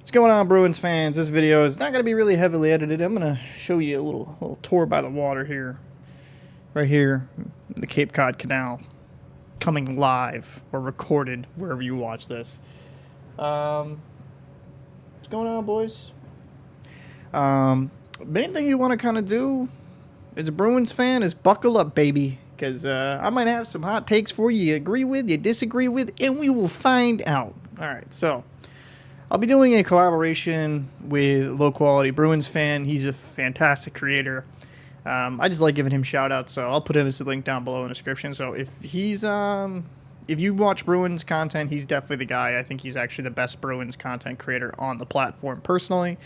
What's going on, Bruins fans? This video is not going to be really heavily edited. I'm going to show you a little tour by the water here. Right here, the Cape Cod Canal. Coming live or recorded wherever you watch this. What's going on, boys? Main thing you want to kind of do as a Bruins fan is buckle up, baby. Because I might have some hot takes for you. You agree with, you disagree with, and we will find out. Alright, so I'll be doing a collaboration with Low Quality Bruins Fan. He's a fantastic creator. I just like giving him shout outs, so I'll put his link down below in the description. So if you watch Bruins content, he's definitely the guy. I think he's actually the best Bruins content creator on the platform personally.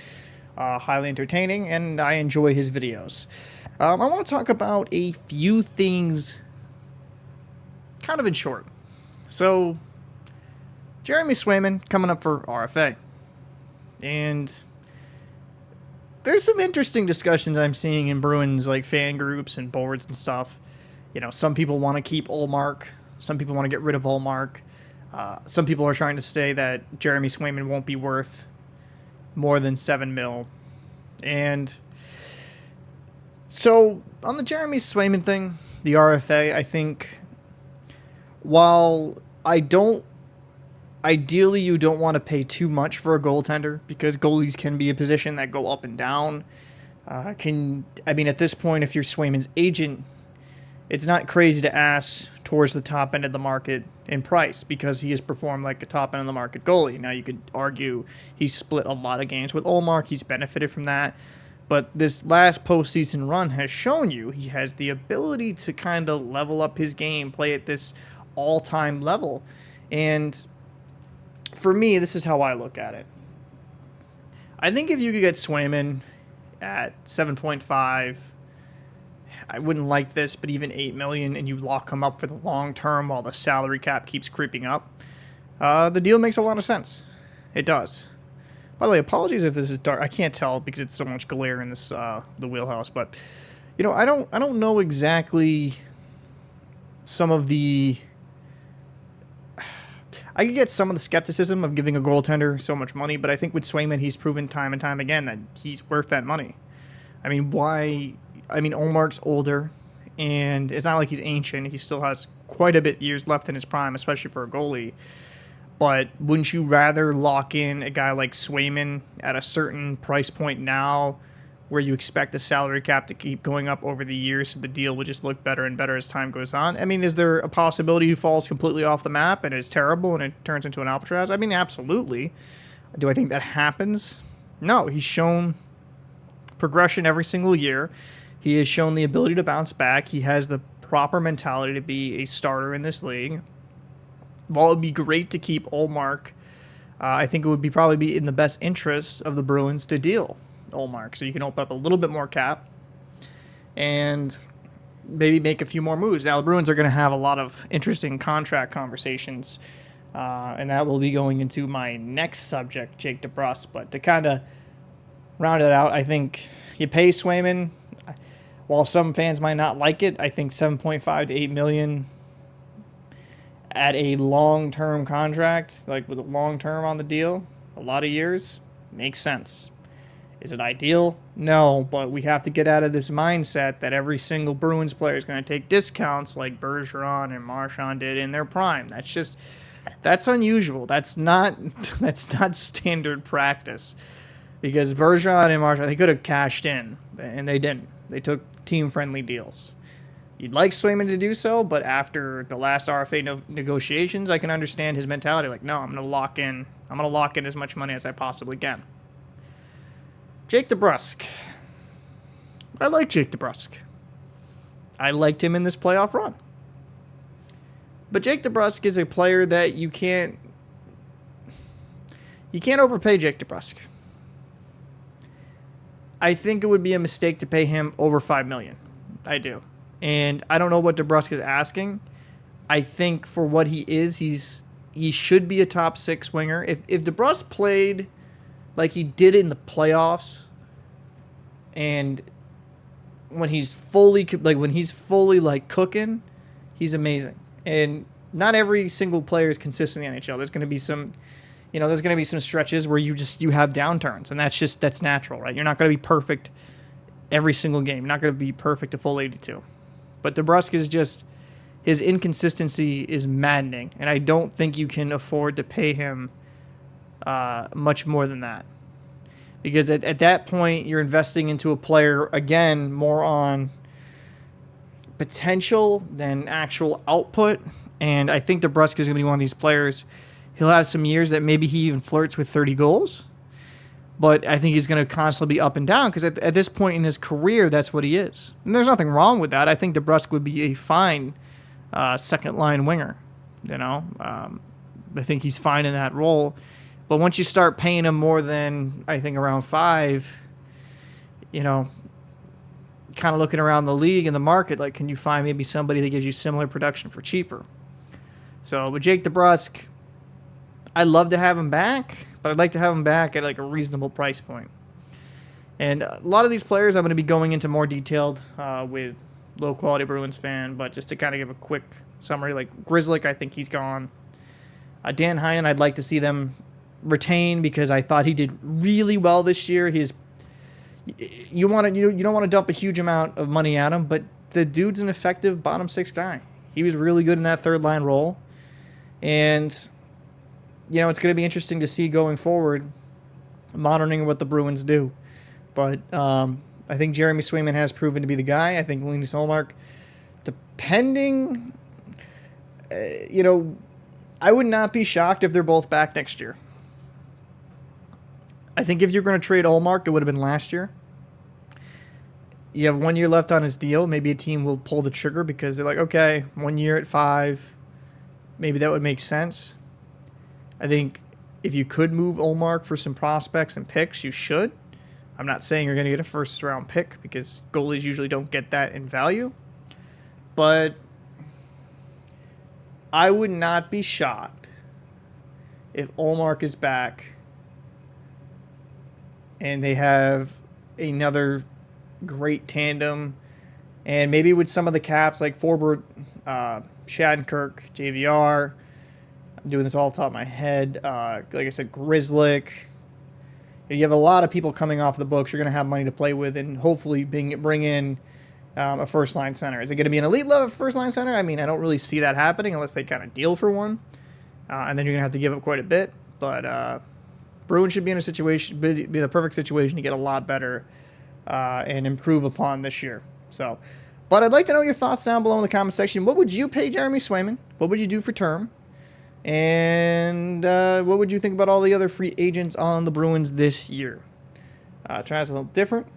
Highly entertaining, and I enjoy his videos. I want to talk about a few things kind of in short. So Jeremy Swayman coming up for RFA. And there's some interesting discussions I'm seeing in Bruins like fan groups and boards and stuff. You know, some people want to keep ullmark. Some people want to get rid of ullmark. Some people are trying to say that Jeremy Swayman won't be worth more than $7 million. And so on the Jeremy Swayman thing, the RFA, I think while ideally you don't want to pay too much for a goaltender because goalies can be a position that go up and down. At this point, if you're Swayman's agent, it's not crazy to ask towards the top end of the market in price because he has performed like a top end of the market goalie. Now you could argue he's split a lot of games with ullmark. He's benefited from that. But this last postseason run has shown you he has the ability to kind of level up his game, play at this all-time level. And for me, this is how I look at it. I think if you could get Swayman at 7.5, I wouldn't like this, but even $8 million, and you lock him up for the long term while the salary cap keeps creeping up, the deal makes a lot of sense. It does. By the way, apologies if this is dark. I can't tell because it's so much glare in this the wheelhouse. But you know, I don't know exactly some of the. I could get some of the skepticism of giving a goaltender so much money, but I think with Swayman, he's proven time and time again that he's worth that money. I mean, why? I mean, Ullmark's older, and it's not like he's ancient. He still has quite a bit years left in his prime, especially for a goalie. But wouldn't you rather lock in a guy like Swayman at a certain price point now where you expect the salary cap to keep going up over the years so the deal will just look better and better as time goes on? I mean, is there a possibility he falls completely off the map and is terrible and it turns into an Alcatraz? I mean, absolutely. Do I think that happens? No, he's shown progression every single year. He has shown the ability to bounce back. He has the proper mentality to be a starter in this league. While it would be great to keep ullmark, I think it would probably be in the best interest of the Bruins to deal ullmark, so you can open up a little bit more cap and maybe make a few more moves. Now, the Bruins are going to have a lot of interesting contract conversations, and that will be going into my next subject, Jake DeBrusk. But to kind of round it out, I think you pay Swayman. While some fans might not like it, I think 7.5 to 8 million at a long-term contract, like with a long-term on the deal, a lot of years, makes sense. Is it ideal? No, but we have to get out of this mindset that every single Bruins player is going to take discounts like Bergeron and Marchand did in their prime. That's unusual. That's not standard practice. Because Bergeron and Marchand, they could have cashed in, and they didn't. They took team-friendly deals. You'd like Swayman to do so, but after the last RFA negotiations, I can understand his mentality. Like, no, I'm going to lock in as much money as I possibly can. Jake DeBrusk. I like Jake DeBrusk. I liked him in this playoff run. But Jake DeBrusk is a player that you can't overpay Jake DeBrusk. I think it would be a mistake to pay him over $5 million. I do. And I don't know what DeBrusk is asking. I think for what he is, he should be a top 6 winger. If DeBrusk played like he did in the playoffs, and when he's fully cooking, he's amazing. And not every single player is consistent in the NHL. There's going to be some, there's going to be some stretches where you have downturns, and that's natural, right? You're not going to be perfect every single game. You're not going to be perfect a full 82. But DeBrusk is just, his inconsistency is maddening, and I don't think you can afford to pay him much more than that. Because at that point, you're investing into a player, again, more on potential than actual output. And I think DeBrusk is going to be one of these players. He'll have some years that maybe he even flirts with 30 goals. But I think he's going to constantly be up and down because at this point in his career, that's what he is. And there's nothing wrong with that. I think DeBrusk would be a fine second-line winger. I think he's fine in that role. But once you start paying him more than, I think, around 5, kind of looking around the league and the market, like, can you find maybe somebody that gives you similar production for cheaper? So with Jake DeBrusk, I'd love to have him back, but I'd like to have him back at like a reasonable price point. And a lot of these players I'm going to be going into more detailed with Low Quality Bruins Fan, but just to kind of give a quick summary, like gryzelck, I think he's gone. Dan Heinen, I'd like to see them retain because I thought he did really well this year. You don't want to dump a huge amount of money at him, but the dude's an effective bottom 6 guy. He was really good in that third line role, and it's going to be interesting to see going forward, monitoring what the Bruins do. But I think Jeremy Swayman has proven to be the guy. I think Linus ullmark, depending, I would not be shocked if they're both back next year. I think if you're going to trade ullmark, it would have been last year. You have 1 year left on his deal. Maybe a team will pull the trigger because they're like, okay, 1 year at 5, maybe that would make sense. I think if you could move ullmark for some prospects and picks, you should. I'm not saying you're going to get a first-round pick because goalies usually don't get that in value. But I would not be shocked if ullmark is back and they have another great tandem, and maybe with some of the caps like forbort, Shattenkirk, JVR. I'm doing this all off the top of my head. Like I said, gryzelck. You have a lot of people coming off the books. You're going to have money to play with, and hopefully bring in a first-line center. Is it going to be an elite level first-line center? I mean, I don't really see that happening unless they kind of deal for one, and then you're going to have to give up quite a bit. But Bruins should be in a situation, be the perfect situation to get a lot better and improve upon this year. So, but I'd like to know your thoughts down below in the comment section. What would you pay Jeremy Swayman? What would you do for term? And what would you think about all the other free agents on the Bruins this year? Try us a little different.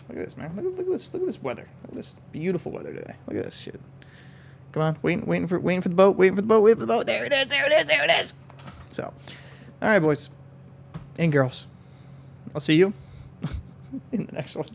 Look at this, man. Look at this. Look at this weather. Look at this beautiful weather today. Look at this shit. Come on, waiting for the boat. Waiting for the boat. There it is. There it is. So, all right, boys and girls. I'll see you in the next one.